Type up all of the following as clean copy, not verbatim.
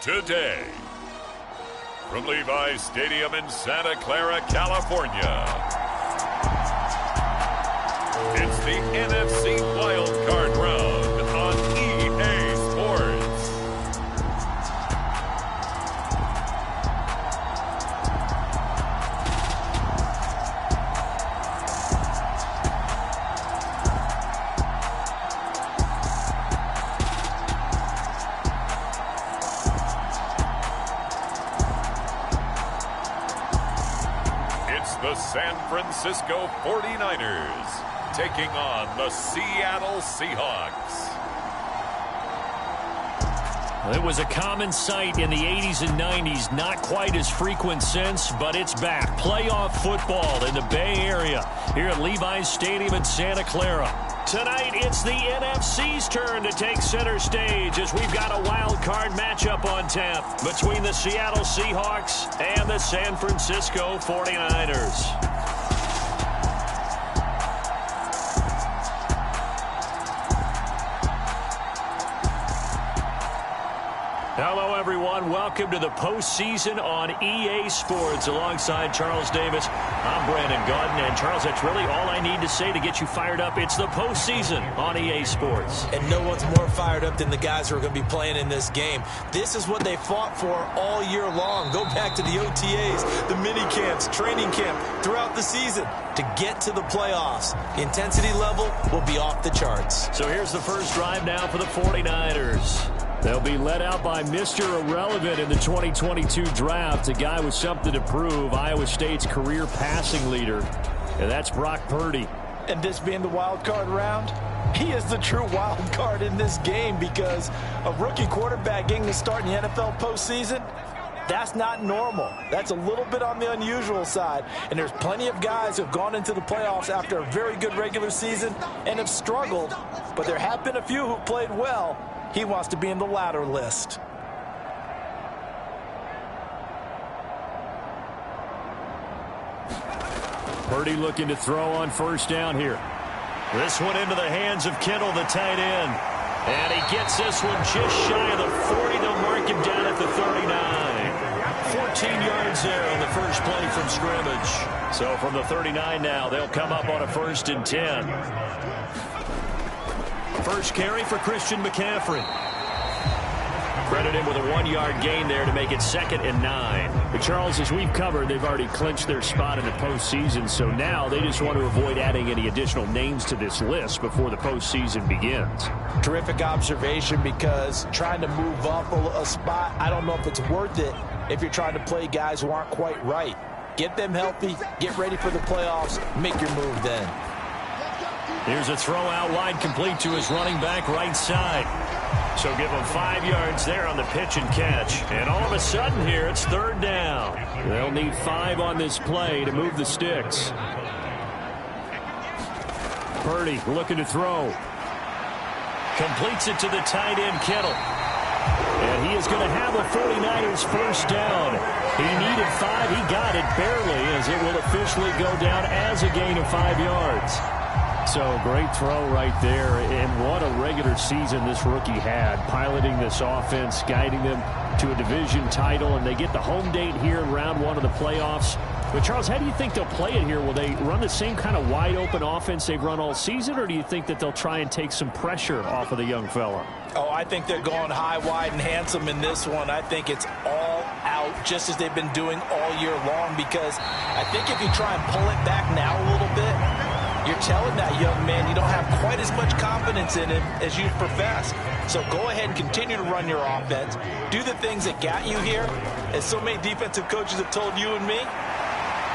today. From Levi's Stadium in Santa Clara, California, it's the NFC Wild Card Round on EA Sports. The San Francisco 49ers taking on the Seattle Seahawks. It was a common sight in the 80s and 90s, not quite as frequent since, but it's back. Playoff football in the Bay Area here at Levi's Stadium in Santa Clara. Tonight, it's the NFC's turn to take center stage as we've got a wild card matchup on tap between the Seattle Seahawks and the San Francisco 49ers. Hello, everyone. Welcome to the postseason on EA Sports. Alongside Charles Davis, I'm Brandon Gaudin. And, Charles, that's really all I need to say to get you fired up. It's the postseason on EA Sports. And no one's more fired up than the guys who are going to be playing in this game. This is what they fought for all year long. Go back to the OTAs, the mini camps, training camp, throughout the season to get to the playoffs. The intensity level will be off the charts. So here's the first drive now for the 49ers. They'll be led out by Mr. Irrelevant in the 2022 draft, a guy with something to prove, Iowa State's career passing leader, and that's Brock Purdy. And this being the wild card round, he is the true wild card in this game because a rookie quarterback getting to start in the NFL postseason, that's not normal. That's a little bit on the unusual side. And there's plenty of guys who have gone into the playoffs after a very good regular season and have struggled, but there have been a few who played well. He wants to be in the latter list. Purdy looking to throw on first down here. This one into the hands of Kittle, the tight end. And he gets this one just shy of the 40. They'll mark him down at the 39. 14 yards there on the first play from scrimmage. So from the 39 now, they'll come up on a 1st and 10. First carry for Christian McCaffrey. Credit him with a 1-yard gain there to make it 2nd and 9. But Charles, as we've covered, they've already clinched their spot in the postseason, so now they just want to avoid adding any additional names to this list before the postseason begins. Terrific observation, because trying to move up a spot, I don't know if it's worth it if you're trying to play guys who aren't quite right. Get them healthy, get ready for the playoffs, make your move then. Here's a throw out wide, complete to his running back right side. So give him 5 yards there on the pitch and catch. And all of a sudden here, it's 3rd down. They'll need 5 on this play to move the sticks. Purdy looking to throw. Completes it to the tight end, Kittle. And he is going to have a 49ers first down. He needed 5. He got it barely, as it will officially go down as a gain of 5 yards. So great throw right there, and what a regular season this rookie had, piloting this offense, guiding them to a division title, and they get the home date here in round 1 of the playoffs. But Charles, how do you think they'll play it here? Will they run the same kind of wide open offense they've run all season, or do you think that they'll try and take some pressure off of the young fella? Oh, I think they're going high, wide, and handsome in this one. I think it's all out, just as they've been doing all year long, because I think if you try and pull it back now a little bit, you're telling that young man you don't have quite as much confidence in him as you profess. So go ahead and continue to run your offense. Do the things that got you here. As so many defensive coaches have told you and me,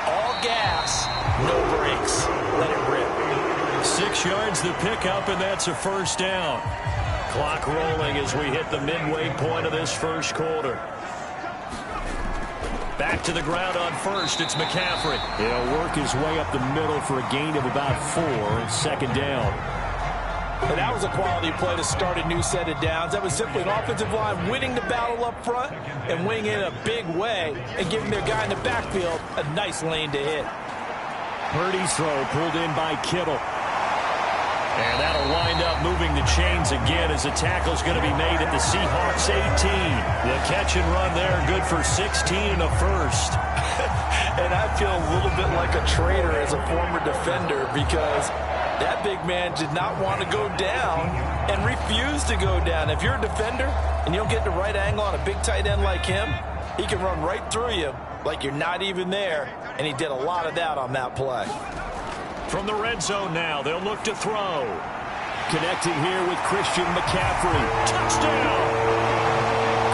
all gas, no brakes. Let it rip. 6 yards the pickup, and that's a first down. Clock rolling as we hit the midway point of this first quarter. Back to the ground on first. It's McCaffrey. He'll work his way up the middle for a gain of about 4. 2nd down. And that was a quality play to start a new set of downs. That was simply an offensive line winning the battle up front and winning in a big way and giving their guy in the backfield a nice lane to hit. Purdy's throw pulled in by Kittle. And that'll wind up moving the chains again as the tackle's going to be made at the Seahawks 18. The catch and run there, good for 16 and a first. And I feel a little bit like a traitor as a former defender because that big man did not want to go down and refused to go down. If you're a defender and you don't get the right angle on a big tight end like him, he can run right through you like you're not even there, and he did a lot of that on that play. From the red zone now, they'll look to throw. Connecting here with Christian McCaffrey. Touchdown!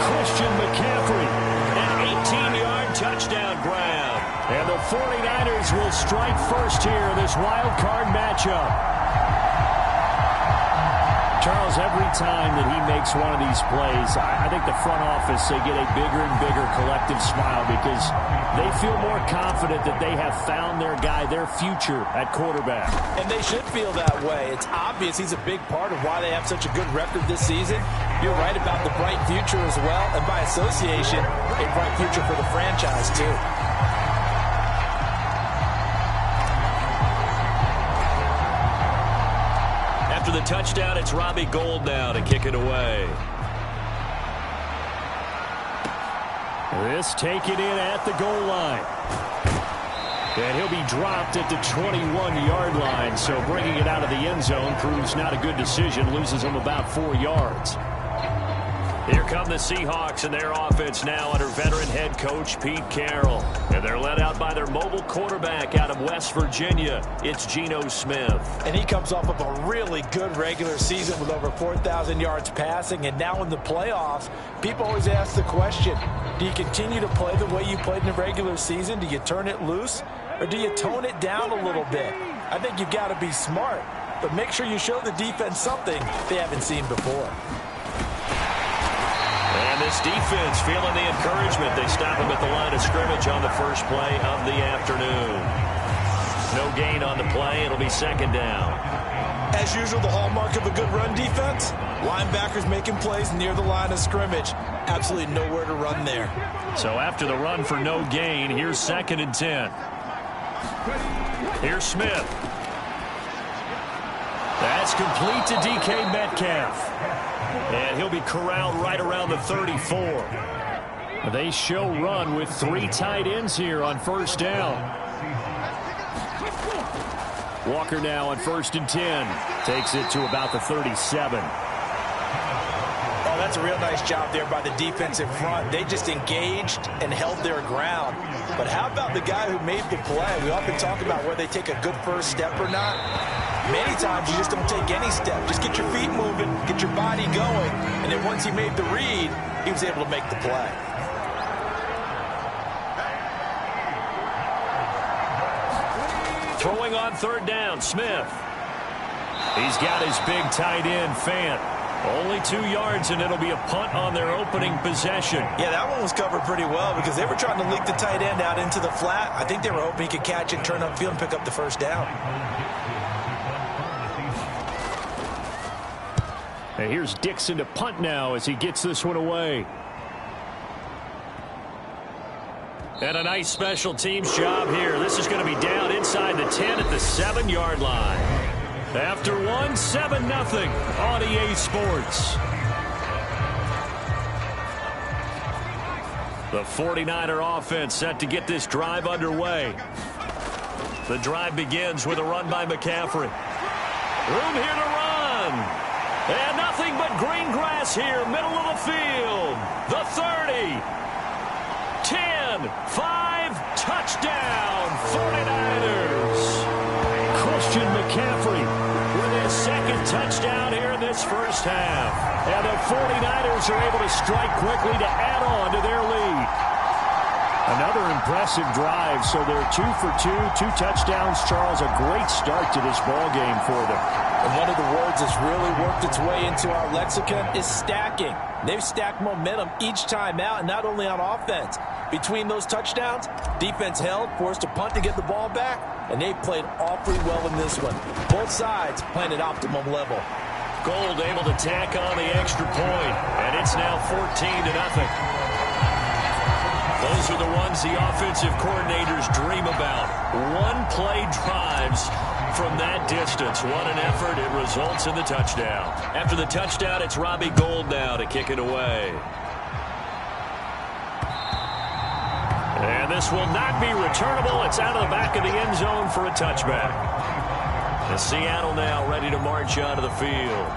Christian McCaffrey, an 18-yard touchdown grab. And the 49ers will strike first here in this wild card matchup. Charles, every time that he makes one of these plays, I think the front office, they get a bigger and bigger collective smile because they feel more confident that they have found their guy, their future at quarterback. And they should feel that way. It's obvious he's a big part of why they have such a good record this season. You're right about the bright future as well, and by association, a bright future for the franchise too. After the touchdown, it's Robbie Gould now to kick it away. This taken in at the goal line. And he'll be dropped at the 21-yard line, so bringing it out of the end zone proves not a good decision, loses him about 4 yards. Here come the Seahawks and their offense now under veteran head coach Pete Carroll. And they're led out by their mobile quarterback out of West Virginia. It's Geno Smith. And he comes off of a really good regular season with over 4,000 yards passing. And now in the playoffs, people always ask the question, do you continue to play the way you played in the regular season? Do you turn it loose? Or do you tone it down a little bit? I think you've got to be smart. But make sure you show the defense something they haven't seen before. And this defense feeling the encouragement. They stop him at the line of scrimmage on the first play of the afternoon. No gain on the play. It'll be second down. As usual, the hallmark of a good run defense, linebackers making plays near the line of scrimmage. Absolutely nowhere to run there. So after the run for no gain, here's 2nd and 10. Here's Smith. That's complete to DK Metcalf. And he'll be corralled right around the 34. They show run with 3 tight ends here on first down. Walker now on 1st and 10. Takes it to about the 37. Oh, that's a real nice job there by the defensive front. They just engaged and held their ground. But how about the guy who made the play? We often talk about whether they take a good first step or not. Many times you just don't take any step. Just get your feet moving, get your body going, and then once he made the read, he was able to make the play. Throwing on 3rd down, Smith. He's got his big tight end, Fant. Only 2 yards, and it'll be a punt on their opening possession. Yeah, that one was covered pretty well because they were trying to leak the tight end out into the flat. I think they were hoping he could catch it, turn upfield, and pick up the first down. And here's Dixon to punt now as he gets this one away. And a nice special teams job here. This is going to be down inside the 10 at the 7-yard line. After 1, 7-0 on EA Sports. The 49er offense set to get this drive underway. The drive begins with a run by McCaffrey. Room here to run. And nothing but green grass here, middle of the field. The 30. 10, 5, touchdown, 49ers. Christian McCaffrey with his 2nd touchdown here in this first half. And the 49ers are able to strike quickly to add on to their lead. Another impressive drive, so they're 2 for 2 touchdowns. Charles, a great start to this ball game for them. And one of the words that's really worked its way into our lexicon is stacking. They've stacked momentum each time out, and not only on offense. Between those touchdowns, defense held, forced a punt to get the ball back, and they played awfully well in this one. Both sides playing at optimum level. Gould able to tack on the extra point, and it's now 14-0. Those are the ones the offensive coordinators dream about. One-play drives from that distance. What an effort. It results in the touchdown. After the touchdown, it's Robbie Gould now to kick it away. And this will not be returnable. It's out of the back of the end zone for a touchback. And Seattle now ready to march onto the field.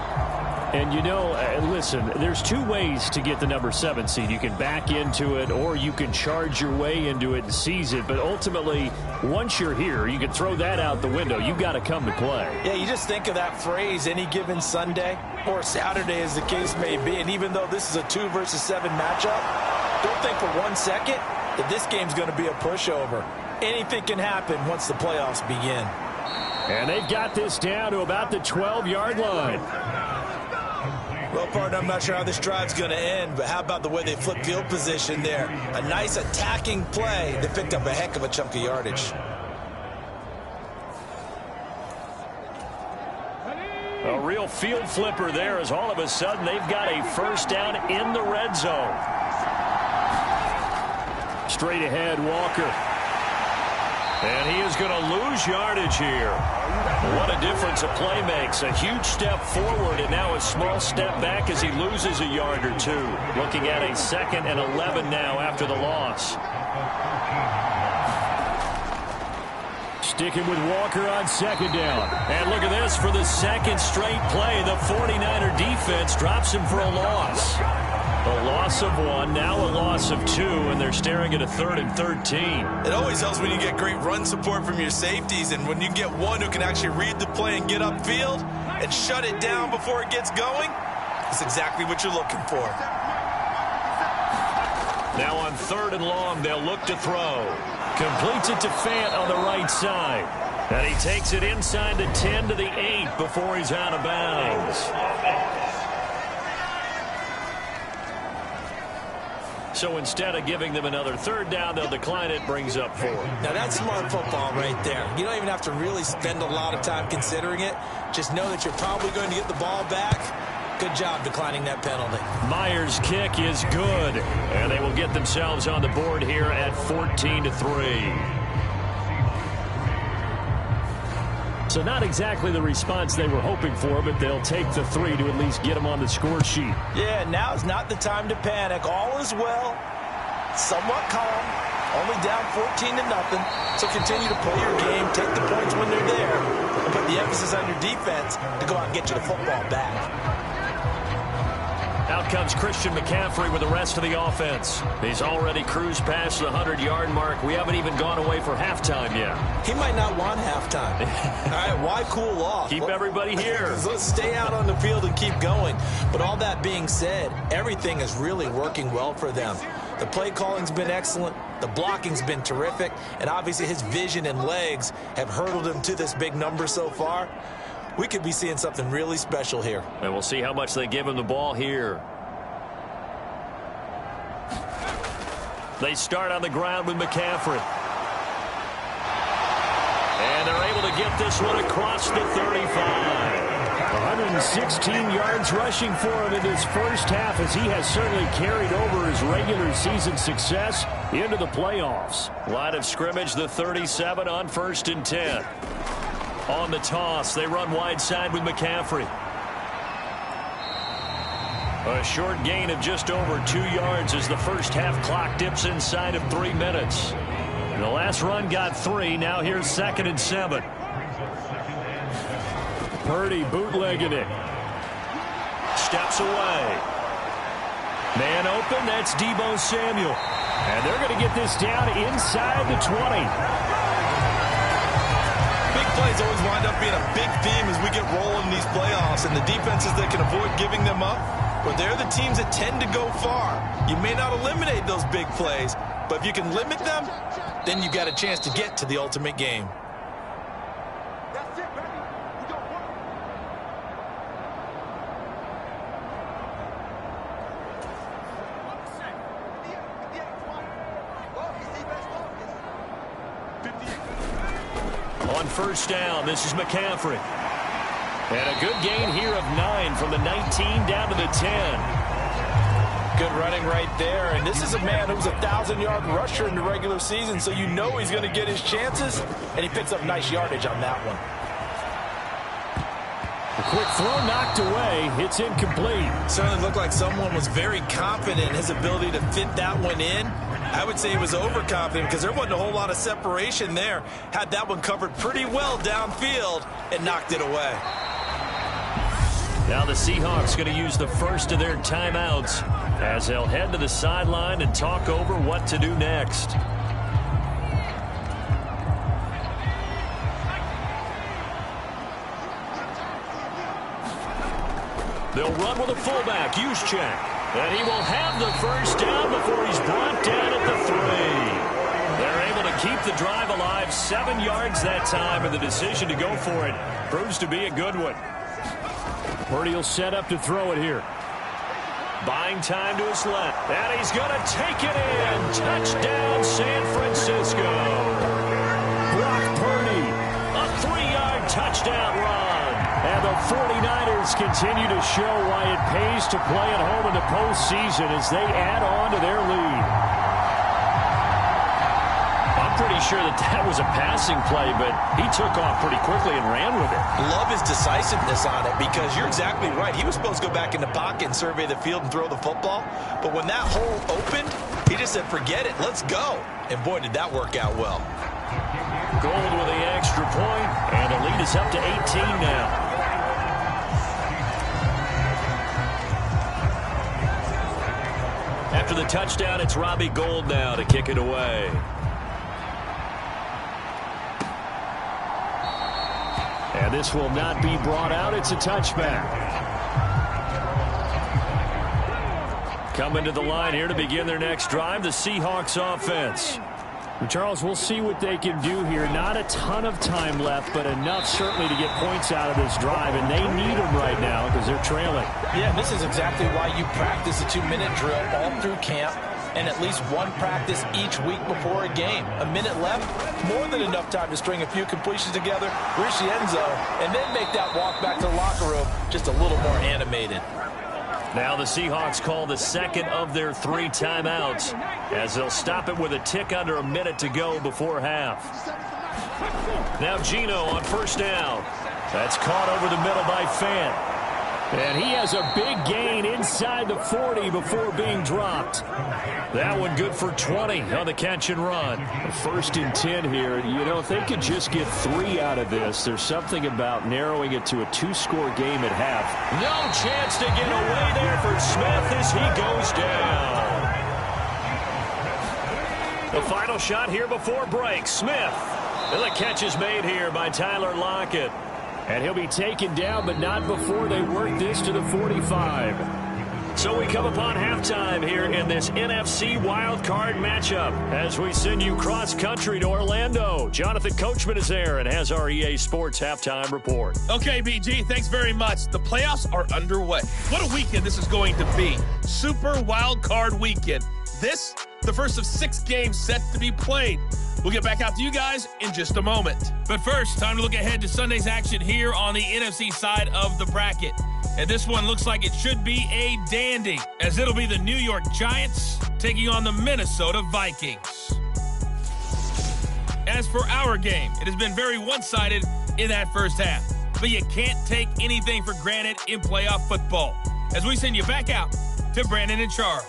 And, you know, listen, there's two ways to get the number 7 seed. You can back into it or you can charge your way into it and seize it. But ultimately, once you're here, you can throw that out the window. You've got to come to play. Yeah, you just think of that phrase, any given Sunday or Saturday as the case may be. And even though this is a 2 versus 7 matchup, don't think for 1 second that this game's going to be a pushover. Anything can happen once the playoffs begin. And they've got this down to about the 12-yard line. Well, partner, I'm not sure how this drive's going to end, but how about the way they flip field position there? A nice attacking play that picked up a heck of a chunk of yardage. A real field flipper there as all of a sudden they've got a first down in the red zone. Straight ahead, Walker. And he is going to lose yardage here. What a difference a play makes. A huge step forward and now a small step back as he loses a yard or two. Looking at a 2nd and 11 now after the loss. Sticking with Walker on 2nd down. And look at this for the second straight play. The 49er defense drops him for a loss. A loss of 1, now a loss of 2, and they're staring at a 3rd and 13. It always helps when you get great run support from your safeties, and when you get one who can actually read the play and get upfield and shut it down before it gets going, it's exactly what you're looking for. Now on 3rd and long, they'll look to throw. Completes it to Fant on the right side. And he takes it inside the 10 to the 8 before he's out of bounds. So instead of giving them another 3rd down, they'll decline it, brings up 4. Now that's smart football right there. You don't even have to really spend a lot of time considering it. Just know that you're probably going to get the ball back. Good job declining that penalty. Myers' kick is good, and they will get themselves on the board here at 14-3. So not exactly the response they were hoping for, but they'll take the 3 to at least get them on the score sheet. Yeah, now is not the time to panic. All is well. Somewhat calm. Only down 14-0. So continue to play your game. Take the points when they're there. And put the emphasis on your defense to go out and get you the football back. Out comes Christian McCaffrey with the rest of the offense. He's already cruised past the 100-yard mark. We haven't even gone away for halftime yet. He might not want halftime. All right, why cool off? Keep everybody here. Let's stay out on the field and keep going. But all that being said, everything is really working well for them. The play calling's been excellent. The blocking's been terrific. And obviously his vision and legs have hurdled him to this big number so far. We could be seeing something really special here. And we'll see how much they give him the ball here. They start on the ground with McCaffrey. And they're able to get this one across the 35. 116 yards rushing for him in this first half as he has certainly carried over his regular season success into the playoffs. Line of scrimmage, the 37 on 1st and 10. On the toss, they run wide side with McCaffrey. A short gain of just over 2 yards as the first half clock dips inside of 3 minutes. And the last run got 3. Now here's 2nd and 7. Purdy bootlegging it. Steps away. Man open, that's Deebo Samuel. And they're going to get this down inside the 20. Big plays always wind up being a big theme as we get rolling in these playoffs, and the defenses that can avoid giving them up, well, they're the teams that tend to go far. You may not eliminate those big plays, but if you can limit them, then you've got a chance to get to the ultimate game. On 1st down, this is McCaffrey. And a good gain here of 9 from the 19 down to the 10. Good running right there. And this is a man who's a 1,000-yard rusher in the regular season, so you know he's going to get his chances. And he picks up nice yardage on that one. The quick throw knocked away. It's incomplete. Certainly looked like someone was very confident in his ability to fit that one in. I would say he was overconfident because there wasn't a whole lot of separation there. Had that one covered pretty well downfield and knocked it away. Now the Seahawks going to use the first of their timeouts as they'll head to the sideline and talk over what to do next. They'll run with a fullback, Juszczyk. And he will have the first down before he's brought down at the 3. They're able to keep the drive alive, 7 yards that time, and the decision to go for it proves to be a good one. Purdy will set up to throw it here. Buying time to his left. And he's going to take it in. Touchdown, San Francisco. Brock Purdy. A 3-yard touchdown run. And the 49ers continue to show why it pays to play at home in the postseason as they add on to their lead. I'm pretty sure that was a passing play, but he took off pretty quickly and ran with it. Love his decisiveness on it because you're exactly right. He was supposed to go back in the pocket and survey the field and throw the football. But when that hole opened, he just said, forget it, let's go. And boy, did that work out well. Gold with the extra point, and the lead is up to 18 now. After the touchdown, it's Robbie Gould now to kick it away. And this will not be brought out. It's a touchback. Coming to the line here to begin their next drive, the Seahawks offense. And Charles, we'll see what they can do here. Not a ton of time left, but enough certainly to get points out of this drive, and they need them right now because they're trailing. Yeah, this is exactly why you practice a 2-minute drill all through camp and at least one practice each week before a game. A minute left, more than enough time to string a few completions together, reach the end zone, and then make that walk back to the locker room just a little more animated. Now the Seahawks call the second of their 3 timeouts as they'll stop it with a tick under a minute to go before half. Now Geno on first down. That's caught over the middle by Fant. And he has a big gain inside the 40 before being dropped. That one good for 20 on the catch and run. First and 10 here. You know, if they could just get 3 out of this, there's something about narrowing it to a 2-score game at half. No chance to get away there for Smith as he goes down. The final shot here before break. Smith. And the catch is made here by Tyler Lockett. And he'll be taken down, but not before they work this to the 45. So we come upon halftime here in this NFC wildcard matchup as we send you cross-country to Orlando. Jonathan Coachman is there and has our EA Sports halftime report. Okay, BG, thanks very much. The playoffs are underway. What a weekend this is going to be. Super wildcard weekend. This, the first of 6 games set to be played. We'll get back out to you guys in just a moment. But first, time to look ahead to Sunday's action here on the NFC side of the bracket. And this one looks like it should be a dandy, as it'll be the New York Giants taking on the Minnesota Vikings. As for our game, it has been very one-sided in that first half. But you can't take anything for granted in playoff football. As we send you back out to Brandon and Charles.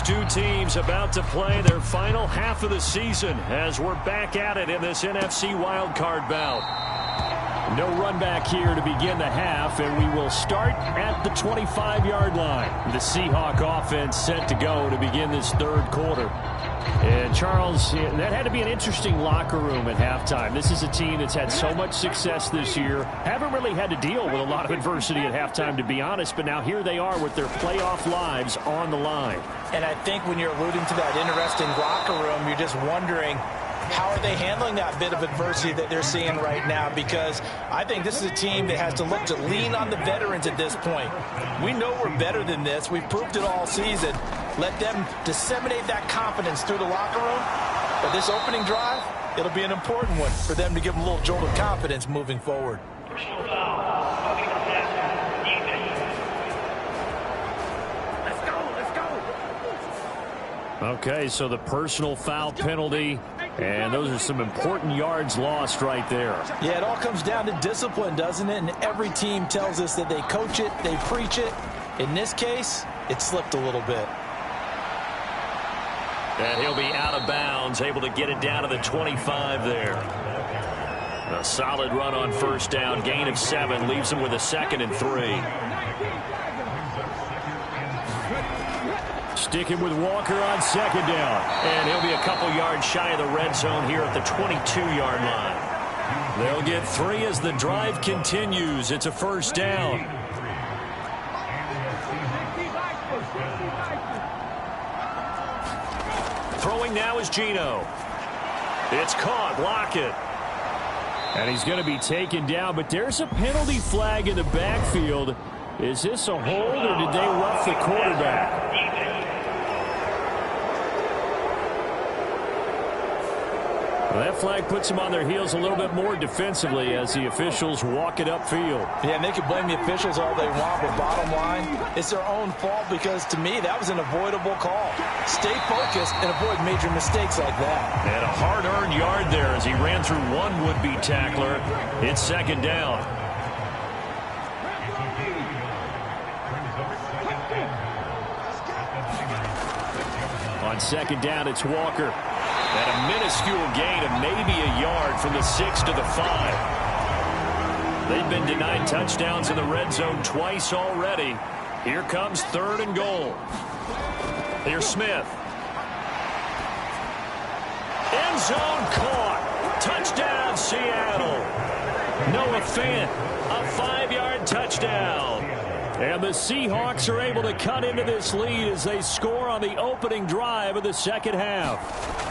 Two teams about to play their final half of the season as we're back at it in this NFC wildcard bout. No run back here to begin the half, and we will start at the 25-yard line. The Seahawk offense set to go to begin this third quarter. And, Charles, that had to be an interesting locker room at halftime. This is a team that's had so much success this year. Haven't really had to deal with a lot of adversity at halftime, to be honest, but now here they are with their playoff lives on the line. And I think when you're alluding to that interesting locker room, you're just wondering, how are they handling that bit of adversity that they're seeing right now? Because I think this is a team that has to look to lean on the veterans at this point. We know we're better than this. We've proved it all season. Let them disseminate that confidence through the locker room. But this opening drive, it'll be an important one for them to give them a little jolt of confidence moving forward. Okay, so the personal foul penalty, and those are some important yards lost right there. Yeah, it all comes down to discipline, doesn't it? And every team tells us that they coach it, they preach it. In this case, it slipped a little bit. And he'll be out of bounds, able to get it down to the 25 there. A solid run on first down, gain of 7, leaves him with a 2nd and 3. Sticking with Walker on 2nd down. And he'll be a couple yards shy of the red zone here at the 22-yard line. They'll get 3 as the drive continues. It's a first down. Throwing now is Geno. It's caught. Lockett. And he's going to be taken down, but there's a penalty flag in the backfield. Is this a hold, or did they rough the quarterback? Well, that flag puts them on their heels a little bit more defensively as the officials walk it upfield. Yeah, and they can blame the officials all they want, but bottom line, it's their own fault because, to me, that was an avoidable call. Stay focused and avoid major mistakes like that. And a hard-earned yard there as he ran through one would-be tackler. It's 2nd down. On 2nd down, it's Walker. And a minuscule gain of maybe a yard from the 6 to the 5. They've been denied touchdowns in the red zone twice already. Here comes 3rd and goal. Here's Smith. End zone caught. Touchdown, Seattle. Noah Fant, a 5-yard touchdown. And the Seahawks are able to cut into this lead as they score on the opening drive of the second half.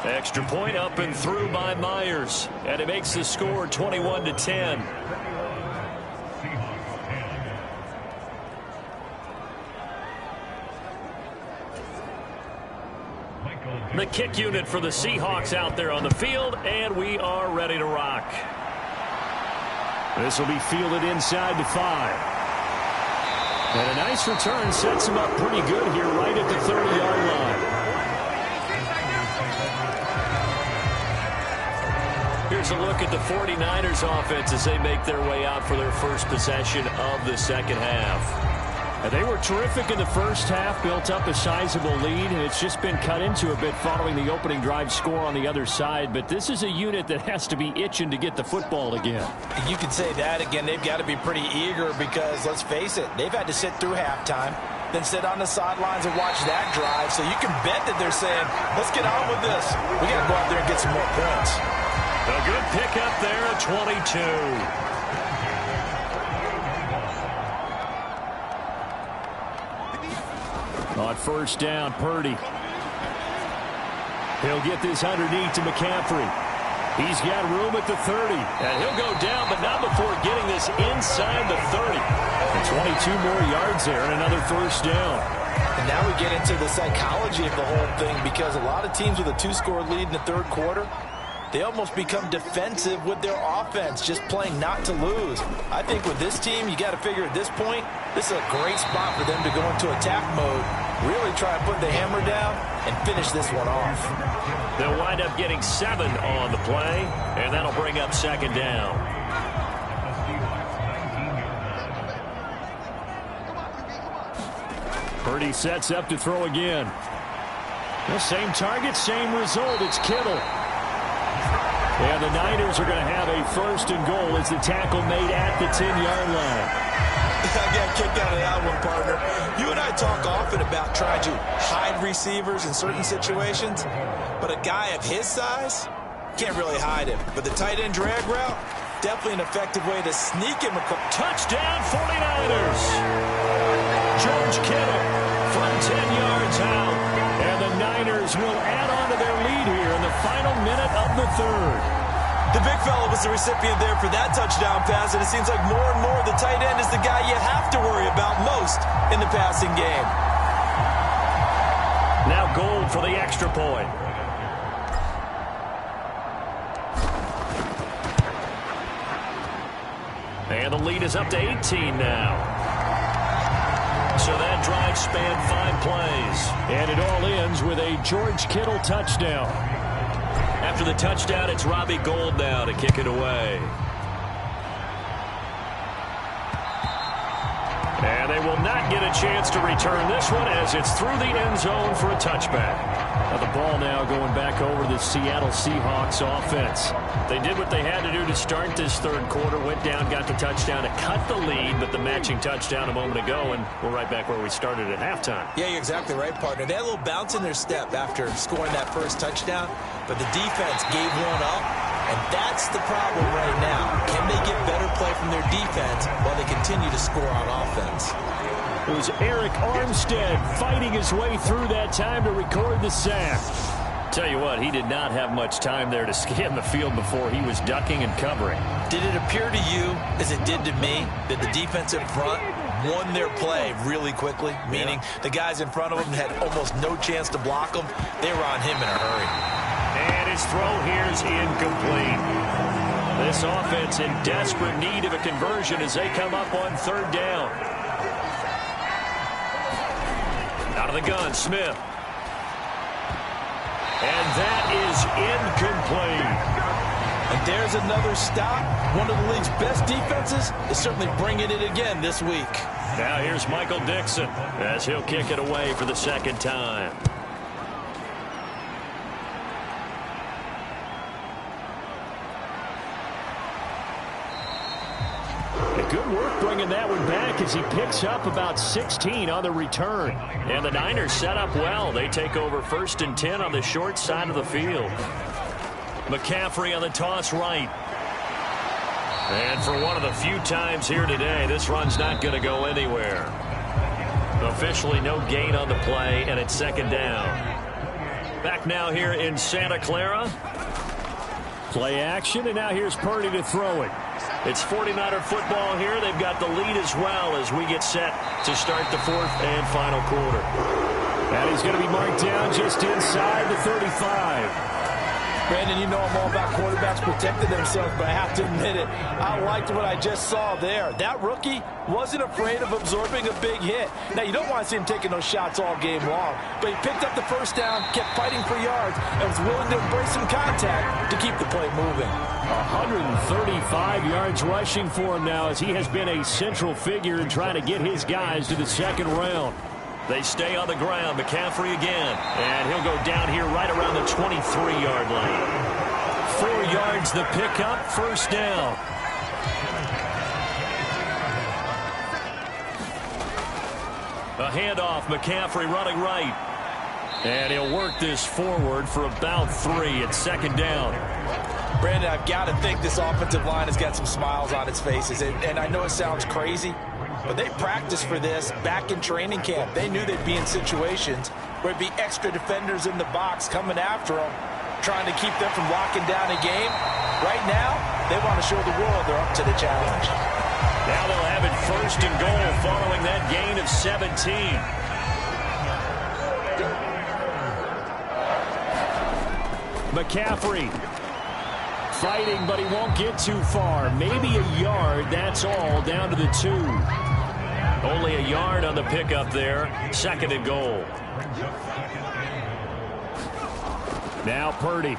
Extra point up and through by Myers. And it makes the score 21-10. The kick unit for the Seahawks out there on the field, and we are ready to rock. This will be fielded inside the 5. And a nice return sets him up pretty good here right at the 30-yard line. Here's a look at the 49ers offense as they make their way out for their first possession of the second half. And they were terrific in the first half, built up a sizable lead, and it's just been cut into a bit following the opening drive score on the other side. But this is a unit that has to be itching to get the football again. You can say that again. They've got to be pretty eager because, let's face it, they've had to sit through halftime, then sit on the sidelines and watch that drive. So you can bet that they're saying, let's get on with this. We got to go out there and get some more points. A good pickup there at 22. On first down, Purdy. He'll get this underneath to McCaffrey. He's got room at the 30. And he'll go down, but not before getting this inside the 30. And 22 more yards there and another first down. And now we get into the psychology of the whole thing because a lot of teams with a 2-score lead in the third quarter, they almost become defensive with their offense, just playing not to lose. I think with this team, you got to figure at this point, this is a great spot for them to go into attack mode, really try and put the hammer down and finish this one off. They'll wind up getting 7 on the play, and that'll bring up 2nd down. Purdy sets up to throw again. The same target, same result. It's Kittle. And the Niners are going to have a 1st and goal as the tackle made at the 10-yard line. I got kicked out of that one, partner. You and I talk often about trying to hide receivers in certain situations, but a guy of his size can't really hide him. But the tight end drag route, definitely an effective way to sneak him across. Touchdown 49ers! George Kittle from 10 yards out. And the Niners will add on to their lead here in the final minute of the third. The big fella was the recipient there for that touchdown pass, and it seems like more and more the tight end is the guy you have to worry about most in the passing game. Now Gold for the extra point. And the lead is up to 18 now. So that drive spanned 5 plays. And it all ends with a George Kittle touchdown. After the touchdown, it's Robbie Gould now to kick it away. And they will not get a chance to return this one as it's through the end zone for a touchback. Now the ball now going back over the Seattle Seahawks offense. They did what they had to do to start this third quarter, went down, got the touchdown to cut the lead, but the matching touchdown a moment ago, and we're right back where we started at halftime. Yeah, you're exactly right, partner. They had a little bounce in their step after scoring that first touchdown, but the defense gave one up, and that's the problem right now. Can they get better play from their defense while they continue to score on offense? It was Eric Armstead fighting his way through that time to record the sack. Tell you what, he did not have much time there to scan the field before he was ducking and covering. Did it appear to you, as it did to me, that the defensive front won their play really quickly? Meaning the guys in front of him had almost no chance to block him. They were on him in a hurry. And his throw here is incomplete. This offense in desperate need of a conversion as they come up on third down. Out of the gun, Smith. And that is incomplete. And there's another stop. One of the league's best defenses is certainly bringing it again this week. Now here's Michael Dixon as he'll kick it away for the second time. Good work bringing that one back as he picks up about 16 on the return. And the Niners set up well. They take over 1st and 10 on the short side of the field. McCaffrey on the toss right. And for one of the few times here today, this run's not going to go anywhere. Officially no gain on the play, and it's second down. Back now here in Santa Clara. Play action, and now here's Purdy to throw it. It's 49er football here. They've got the lead as well as we get set to start the fourth and final quarter. And he's going to be marked down just inside the 35. Brandon, you know I'm all about quarterbacks protecting themselves, but I have to admit it. I liked what I just saw there. That rookie wasn't afraid of absorbing a big hit. Now, you don't want to see him taking those shots all game long, but he picked up the first down, kept fighting for yards, and was willing to embrace some contact to keep the play moving. 135 yards rushing for him now as he has been a central figure in trying to get his guys to the second round. They stay on the ground. McCaffrey again. And he'll go down here right around the 23-yard line. 4 yards the pickup, first down. A handoff, McCaffrey running right. And he'll work this forward for about 3. It's second down. Brandon, I've got to think this offensive line has got some smiles on its faces. And I know it sounds crazy, but they practiced for this back in training camp. They knew they'd be in situations where it'd be extra defenders in the box coming after them, trying to keep them from locking down a game. Right now, they want to show the world they're up to the challenge. Now they'll have it first and goal following that gain of 17. McCaffrey fighting, but he won't get too far. Maybe a yard, that's all, down to the 2. Only a yard on the pickup there. Second and goal. Now Purdy.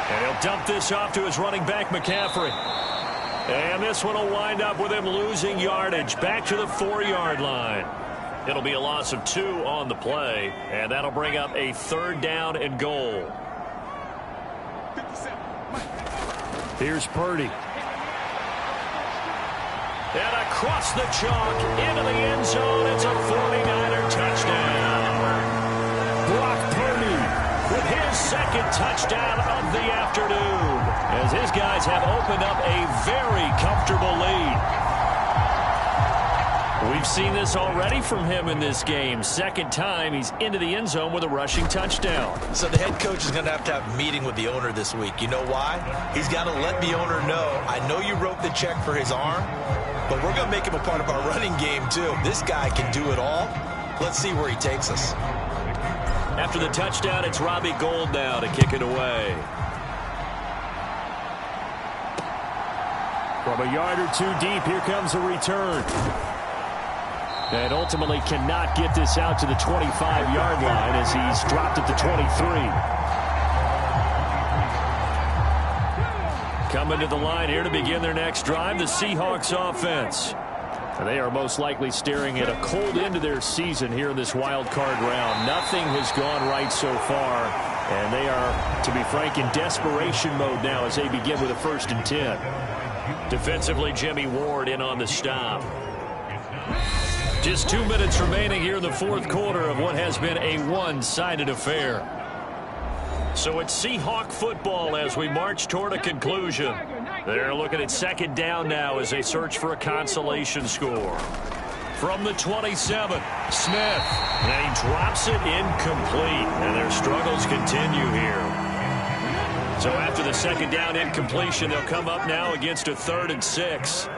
And he'll dump this off to his running back, McCaffrey. And this one will wind up with him losing yardage. Back to the 4-yard line. It'll be a loss of 2 on the play, and that'll bring up a third down and goal. Here's Purdy. And across the chalk into the end zone. It's a 49er touchdown. Brock Purdy with his second touchdown of the afternoon, as his guys have opened up a very comfortable lead. We've seen this already from him in this game. Second time he's into the end zone with a rushing touchdown. So the head coach is going to have a meeting with the owner this week. You know why? He's got to let the owner know, I know you wrote the check for his arm, but we're going to make him a part of our running game too. This guy can do it all. Let's see where he takes us. After the touchdown, it's Robbie Gould now to kick it away. From a yard or two deep, here comes a return. And ultimately cannot get this out to the 25-yard line as he's dropped at the 23. Coming to the line here to begin their next drive, the Seahawks offense. And they are most likely staring at a cold end to their season here in this wild card round. Nothing has gone right so far, and they are, to be frank, in desperation mode now as they begin with a 1st and 10. Defensively, Jimmy Ward in on the stop. Just 2 minutes remaining here in the 4th quarter of what has been a one-sided affair. So it's Seahawk football as we march toward a conclusion. They're looking at 2nd down now as they search for a consolation score. From the 27, Smith. And he drops it incomplete. And their struggles continue here. So after the 2nd down incompletion, they'll come up now against a 3rd and 6.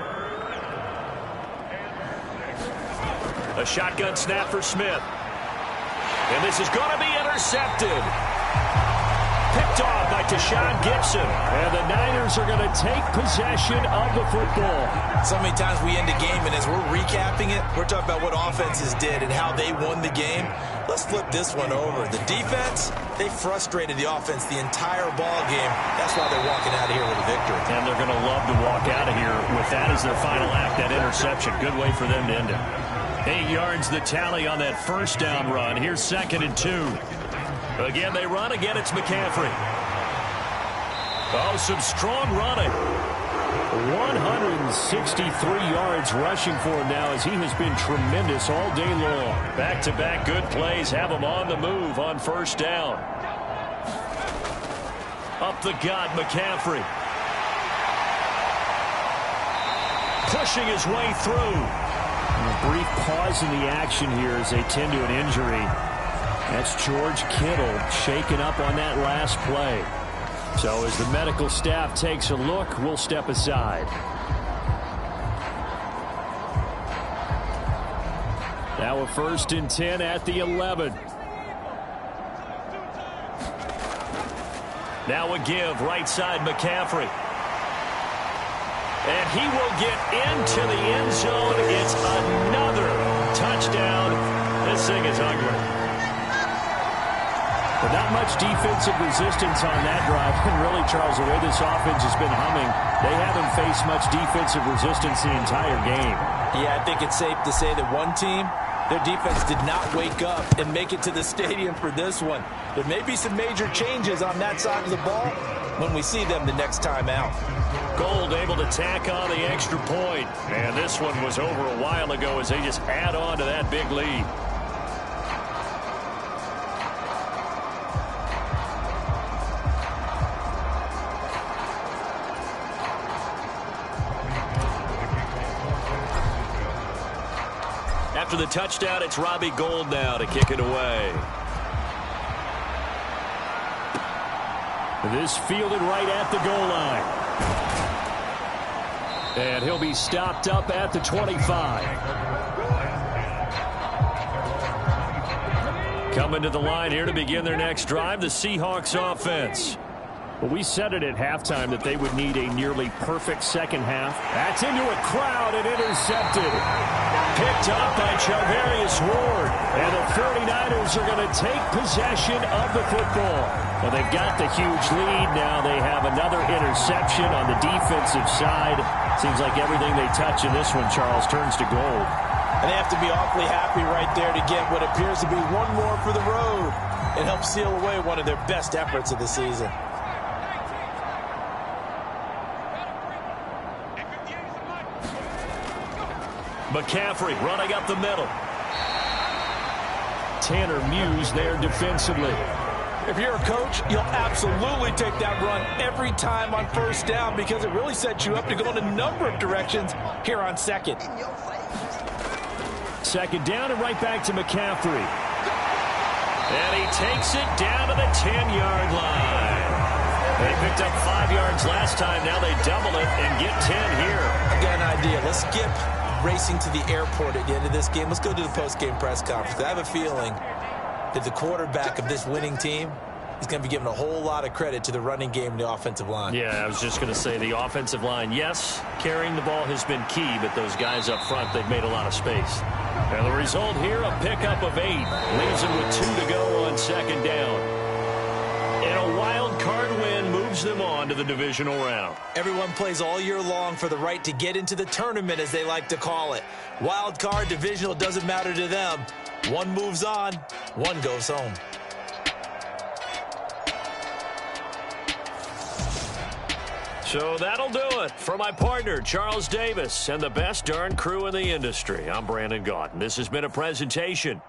A shotgun snap for Smith. And this is going to be intercepted. Picked off by Tashawn Gibson. And the Niners are going to take possession of the football. So many times we end a game, and as we're recapping it, we're talking about what offenses did and how they won the game. Let's flip this one over. The defense, they frustrated the offense the entire ball game. That's why they're walking out of here with a victory. And they're going to love to walk out of here with that as their final act, that interception. Good way for them to end it. 8 yards the tally on that 1st down run. Here's 2nd and 2. Again, they run. Again, it's McCaffrey. Oh, some strong running. 163 yards rushing for him now as he has been tremendous all day long. Back-to-back good plays have him on the move on 1st down. Up the gut, McCaffrey. Pushing his way through. A brief pause in the action here as they tend to an injury. That's George Kittle shaken up on that last play. So as the medical staff takes a look, we'll step aside. Now a 1st and 10 at the 11. Now a give, right side McCaffrey. And he will get into the end zone. It's another touchdown. This thing is ugly. But not much defensive resistance on that drive. And really, Charles, the way this offense has been humming, they haven't faced much defensive resistance the entire game. Yeah, I think it's safe to say that one team, their defense did not wake up and make it to the stadium for this one. There may be some major changes on that side of the ball when we see them the next time out. Gould able to tack on the extra point. And this one was over a while ago as they just add on to that big lead. After the touchdown, it's Robbie Gould now to kick it away. This fielded right at the goal line. And he'll be stopped up at the 25. Coming to the line here to begin their next drive, the Seahawks offense. Well, we said it at halftime that they would need a nearly perfect second half. That's into a crowd and intercepted. Picked up by Charvarius Ward. And the 49ers are going to take possession of the football. Well, they've got the huge lead. Now they have another interception on the defensive side. Seems like everything they touch in this one, Charles, turns to gold. And they have to be awfully happy right there to get what appears to be one more for the road and help seal away one of their best efforts of the season. McCaffrey running up the middle. Tanner Muse there defensively. If you're a coach, you'll absolutely take that run every time on 1st down because it really sets you up to go in a number of directions here on 2nd. Second down and right back to McCaffrey. And he takes it down to the 10-yard line. They picked up 5 yards last time. Now they double it and get 10 here. I got an idea. Let's skip racing to the airport at the end of this game. Let's go to the post-game press conference. I have a feeling that the quarterback of this winning team is going to be giving a whole lot of credit to the running game and the offensive line. Yeah, I was just going to say the offensive line, yes, carrying the ball has been key, but those guys up front, they've made a lot of space. And the result here, a pickup of 8. Leaves them with 2 to go on second down. And a wild card win moves them on to the divisional round. Everyone plays all year long for the right to get into the tournament, as they like to call it. Wild card, divisional, doesn't matter to them. One moves on, one goes home. So that'll do it. For my partner, Charles Davis, and the best darn crew in the industry, I'm Brandon Gaudin. This has been a presentation